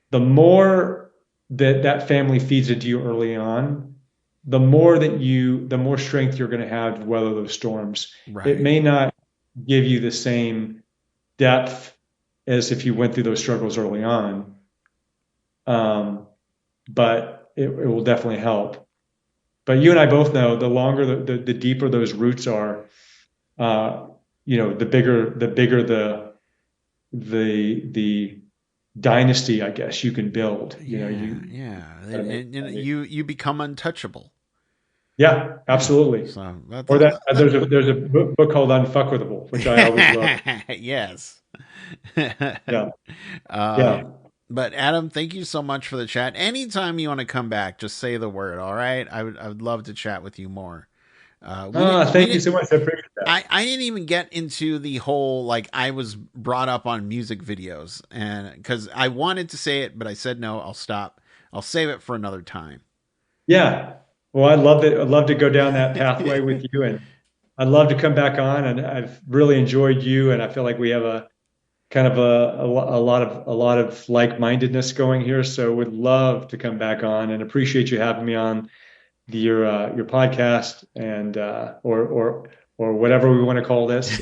the more that family feeds into you early on, the more strength you're going to have to weather those storms. It Right. may not give you the same depth as if you went through those struggles early on, but it will definitely help. But you and I both know the longer the deeper those roots are, the bigger the dynasty, I guess, you can build. Yeah. Yeah. And you become untouchable. Yeah, Yeah. absolutely. So Or there's a book called Unfuckable, which I always love. yes. Yeah, um, yeah. but Adam, thank you so much for the chat. Anytime you want to come back, just say the word. All right. I would love to chat with you more. We Thank you didn't, so much. I appreciate that. I didn't even get into the whole, like, I was brought up on music videos, and because I wanted to say it, but I said no, I'll stop. I'll save it for another time. Yeah. Well, I'd love it. I'd love to go down that pathway with you, and I'd love to come back on. And I've really enjoyed you, and I feel like we have a kind of a lot of like-mindedness going here. So would love to come back on, and appreciate you having me on your podcast, and or whatever we want to call this,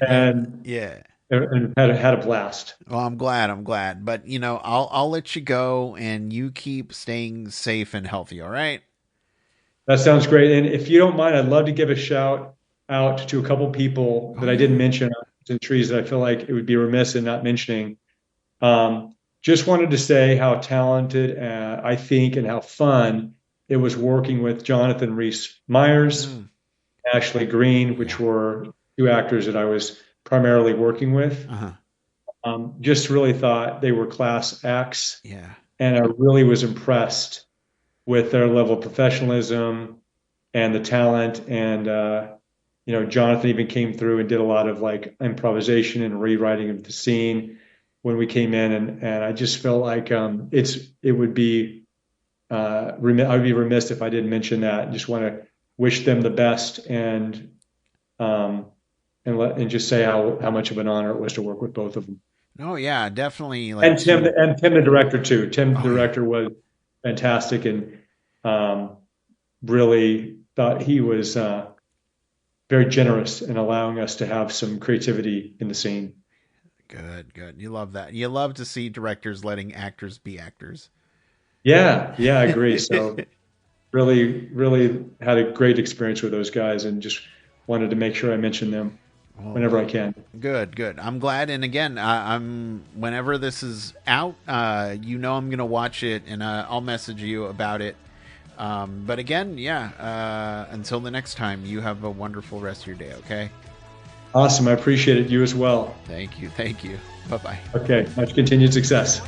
and Yeah. and had a blast. Well, I'm glad. I'm glad. But I'll let you go, and you keep staying safe and healthy. All right. That sounds great. And if you don't mind, I'd love to give a shout out to a couple people Oh that I didn't yeah. mention in trees that I feel like it would be remiss in not mentioning. Just wanted to say how talented I think and how fun it was working with Jonathan Rhys Myers, Mm, Ashley Green, which yeah. were two actors that I was primarily working with. Uh huh. Just really thought they were class acts, Yeah. and I really was impressed with their level of professionalism and the talent. And Jonathan even came through and did a lot of like improvisation and rewriting of the scene when we came in, and I just felt like it would be I would be remiss if I didn't mention that. Just want to wish them the best, um, and just say how much of an honor it was to work with both of them. Oh yeah. Definitely. Like And Tim, two. and Tim, the director too. Tim, the Oh yeah. director, was fantastic, and um, really thought he was very generous in allowing us to have some creativity in the scene. Good. Good. You love that. You love to see directors letting actors be actors. Yeah, yeah, I agree. So really, really had a great experience with those guys, and just wanted to make sure I mentioned them Well, whenever I can. good, good. I'm glad. And again, I'm whenever this is out, I'm gonna watch it, and I'll message you about it. But again, yeah. Until the next time, you have a wonderful rest of your day. Okay. Awesome. I appreciate it. You as well. Thank you. Thank you. Bye bye. Okay. Much continued success.